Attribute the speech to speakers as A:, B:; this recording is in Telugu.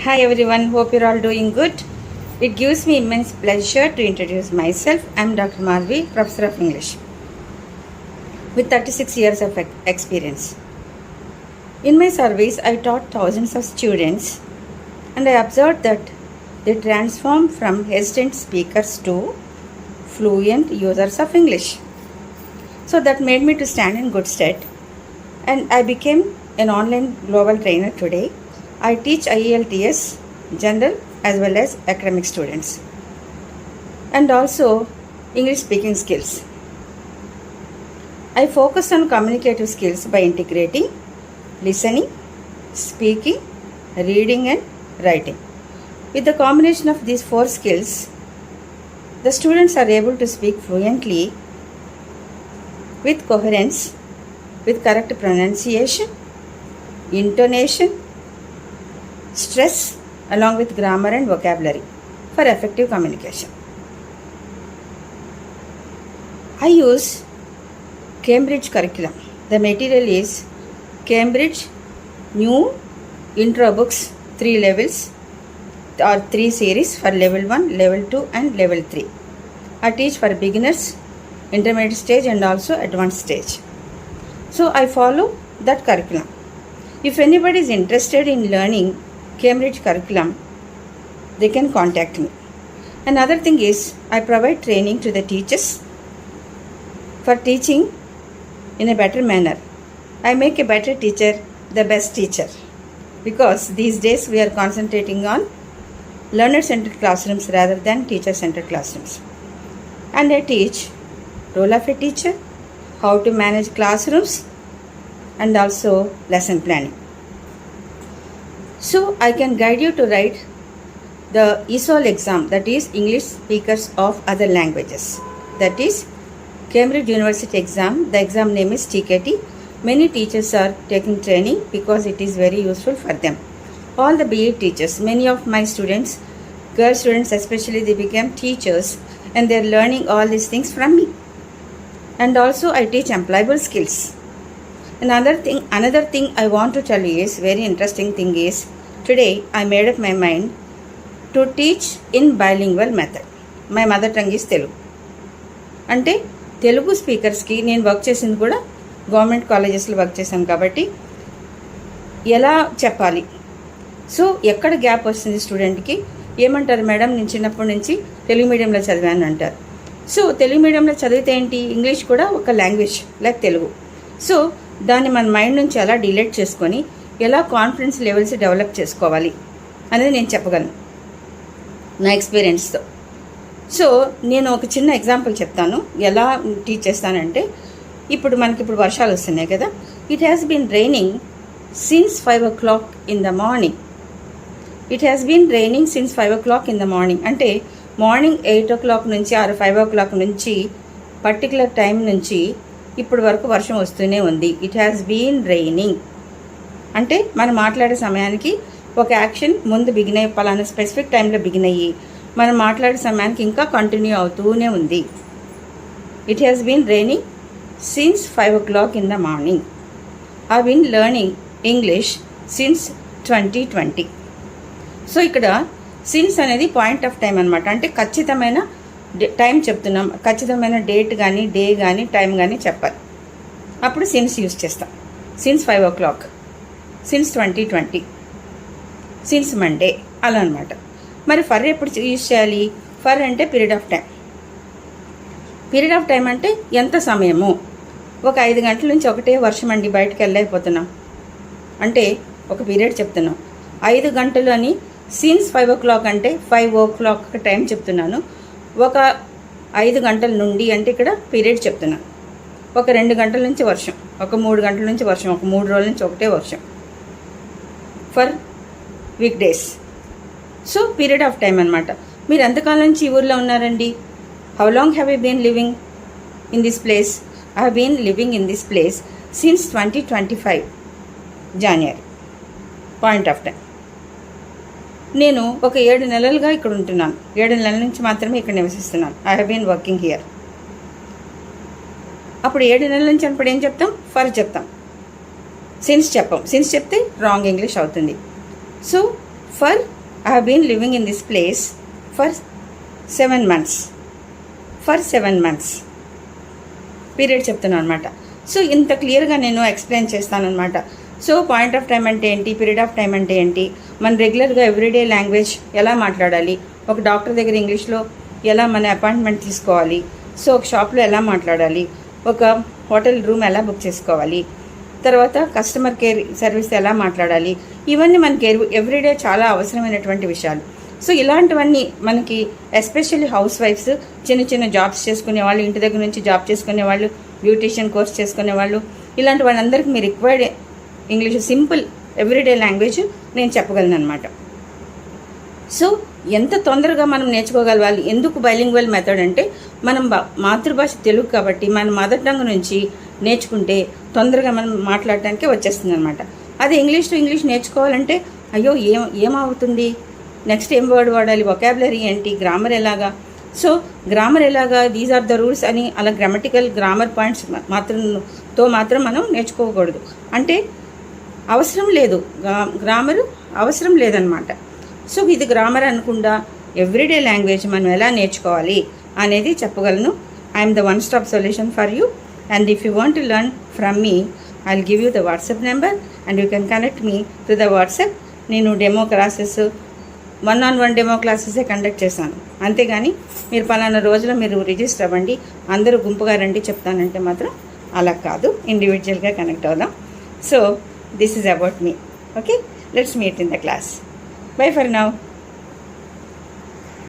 A: Hi everyone, hope you're all doing good. It gives me immense pleasure to introduce myself. I'm Dr. Marvi, Professor of English with 36 years of experience. In my service, I taught thousands of students and I observed that they transform from hesitant speakers to fluent users of English. So that made me to stand in good stead and I became an online global trainer today. I teach IELTS, general as well as academic students and also English speaking skills. I focus on communicative skills by integrating listening, speaking, reading and writing. With the combination of these four skills, the students are able to speak fluently with coherence, with correct pronunciation, intonation, stress along with grammar and vocabulary for effective communication. I use Cambridge curriculum. The material is Cambridge new intro books, 3 levels or 3 series for level 1, level 2 and level 3. I teach for beginners, intermediate stage and also advanced stage. So I follow that curriculum. If anybody is interested in learning Cambridge curriculum, they can contact me. Another thing is I provide training to the teachers for teaching in a better manner. I make a better teacher the best teacher because these days we are concentrating on learner-centered classrooms rather than teacher-centered classrooms. And I teach role of a teacher, how to manage classrooms and also lesson planning. So I can guide you to write the ESOL exam, that is English Speakers of Other Languages. That is Cambridge University exam. The exam name is TKT. Many teachers are taking training because it is very useful for them. All the BA teachers, many of my students, girl students especially, they became teachers and they are learning all these things from me. And also I teach employable skills. Another thing I want to tell you is very interesting thing is today I made up my mind to teach in bilingual method. My mother tongue is Telugu. అంటే తెలుగు స్పీకర్స్కి నేను వర్క్ చేసింది కూడా గవర్నమెంట్ కాలేజెస్లో వర్క్ చేశాను కాబట్టి ఎలా చెప్పాలి, సో ఎక్కడ గ్యాప్ వస్తుంది స్టూడెంట్కి ఏమంటారు మేడం నేను చిన్నప్పటి నుంచి తెలుగు మీడియంలో చదివాను అంటారు. సో తెలుగు మీడియంలో చదివితే ఏంటి, ఇంగ్లీష్ కూడా ఒక లాంగ్వేజ్ లైక్ తెలుగు. సో దాన్ని మన మైండ్ నుంచి ఎలా డిలీట్ చేసుకొని ఎలా కాన్ఫిడెన్స్ లెవెల్స్ డెవలప్ చేసుకోవాలి అనేది నేను చెప్పగలను నా ఎక్స్పీరియన్స్తో. సో నేను ఒక చిన్న ఎగ్జాంపుల్ చెప్తాను ఎలా టీచ్ చేస్తానంటే, ఇప్పుడు వర్షాలు వస్తున్నాయి కదా. It has been raining since 5 o'clock in the morning. It has been raining since 5 o'clock in the morning అంటే మార్నింగ్ 8 o'clock నుంచి 5 o'clock నుంచి పర్టికులర్ టైం నుంచి ఇప్పుడు వరకు వర్షం వస్తూనే ఉంది. ఇట్ హ్యాస్ బీన్ రైనింగ్ అంటే మనం మాట్లాడే సమయానికి ఒక యాక్షన్ ముందు బిగిన్ అయ్యి పలానా స్పెసిఫిక్ టైంలో బిగిన్ అయ్యి మనం మాట్లాడే సమయానికి ఇంకా కంటిన్యూ అవుతూనే ఉంది. It has been raining since 5 o'clock in the morning. I been learning English since 2020. So ఇక్కడ సిన్స్ అనేది పాయింట్ ఆఫ్ టైం అనమాట. అంటే ఖచ్చితమైన టైం చెప్తున్నాం, ఖచ్చితమైన డేట్ కానీ డే కానీ టైం కానీ చెప్పాలి. అప్పుడు సిన్స్ యూజ్ చేస్తాం. Since 5 o'clock, since 2020, since Monday అలా అనమాట. మరి ఫర్ ఎప్పుడు యూజ్ చేయాలి? ఫర్ అంటే period of time. Period of time అంటే ఎంత సమయము? ఒక 5 గంటల నుంచి ఒకటే వర్షం అండి బయటకు వెళ్ళలేకపోతున్నాం అంటే ఒక పీరియడ్ చెప్తున్నాం. 5 గంటలు అని సిన్స్ 5 o'clock అంటే 5 o'clock టైం చెప్తున్నాను. ఒక 5 గంటల నుండి అంటే ఇక్కడ పీరియడ్ చెప్తున్నాను. ఒక 2 గంటల నుంచి వర్షం, ఒక 3 గంటల నుంచి వర్షం, ఒక 3 రోజుల నుంచి ఒకటే వర్షం for week days. So period of time అనమాట. మీరు ఎంతకాలం నుంచి ఈ ఊర్లో ఉన్నారండి? How long have you been living in this place? I have been living in this place since 2025 January. Point of time. నేను ఒక 7 నెలలుగా ఇక్కడ ఉంటున్నాను. 7 నెలల నుంచి మాత్రమే ఇక్కడ నివసిస్తున్నాను. I have been working here. అప్పుడు 7 నెలల నుంచి అప్పుడు ఏం చెప్తాం? ఫర్ చెప్తాం. సిన్స్ చెప్పం. సిన్స్ చెప్తే రాంగ్ ఇంగ్లీష్ అవుతుంది. So for I have been living in this place for 7 months. For 7 months. Period చెప్తున్నాను అనమాట. సో ఇంత క్లియర్గా నేను ఎక్స్ప్లెయిన్ చేస్తానమాట. సో పాయింట్ ఆఫ్ టైం అంటే ఏంటి, పీరియడ్ ఆఫ్ టైం అంటే ఏంటి, మన రెగ్యులర్గా ఎవ్రీడే లాంగ్వేజ్ ఎలా మాట్లాడాలి, ఒక డాక్టర్ దగ్గర ఇంగ్లీష్లో ఎలా మన అపాయింట్మెంట్ తీసుకోవాలి, సో ఒక షాప్లో ఎలా మాట్లాడాలి, ఒక హోటల్ రూమ్ ఎలా బుక్ చేసుకోవాలి, తర్వాత కస్టమర్ కేర్ సర్వీస్ ఎలా మాట్లాడాలి, ఇవన్నీ మనకి ఎవ్రీడే చాలా అవసరమైనటువంటి విషయాలు. సో ఇలాంటివన్నీ మనకి ఎస్పెషల్లీ హౌస్ వైఫ్స్, చిన్న చిన్న జాబ్స్ చేసుకునే వాళ్ళు, ఇంటి దగ్గర నుంచి జాబ్ చేసుకునే వాళ్ళు, బ్యూటీషియన్ కోర్స్ చేసుకునే వాళ్ళు, ఇలాంటి వాళ్ళందరికీ మీ required English simple everyday language నేను చెప్పగలను అనమాట. సో ఎంత తొందరగా మనం నేర్చుకోగలగాలి, ఎందుకు బైలింగ్వల్ మెథడ్ అంటే మనం మాతృభాష తెలుగు కాబట్టి మన మదర్ టంగ్ నుంచి నేర్చుకుంటే తొందరగా మనం మాట్లాడటానికి వచ్చేస్తుంది అనమాట. అదే ఇంగ్లీష్ టు ఇంగ్లీష్ నేర్చుకోవాలంటే అయ్యో ఏమవుతుంది, నెక్స్ట్ ఏం వర్డ్ వాడాలి, వొకాబులరీ ఏంటి, గ్రామర్ ఎలాగా, సో గ్రామర్ ఎలాగా, దీస్ ఆర్ ద రూల్స్ అని అలా గ్రామటికల్ గ్రామర్ పాయింట్స్ మాత్రం మనం నేర్చుకోకూడదు. అంటే అవసరం లేదు, గ్రామరు అవసరం లేదనమాట. సో ఇది గ్రామర్ అనకుండా ఎవ్రీడే లాంగ్వేజ్ మనం ఎలా నేర్చుకోవాలి అనేది చెప్పగలను. I'm the one stop solution for you. And if you want to learn from me, I will give you the WhatsApp number and you can connect me to the WhatsApp. నేను డెమో క్లాసెస్ 1-on-1 డెమో క్లాసెసే కండక్ట్ చేశాను, అంతేగాని మీరు పలానా రోజులో మీరు రిజిస్టర్ అవ్వండి, అందరూ గుంపుగా రండి చెప్తానంటే మాత్రం అలా కాదు, ఇండివిజువల్గా కనెక్ట్ అవుదాం. So this is about me. Okay, let's meet in the class. Bye for now.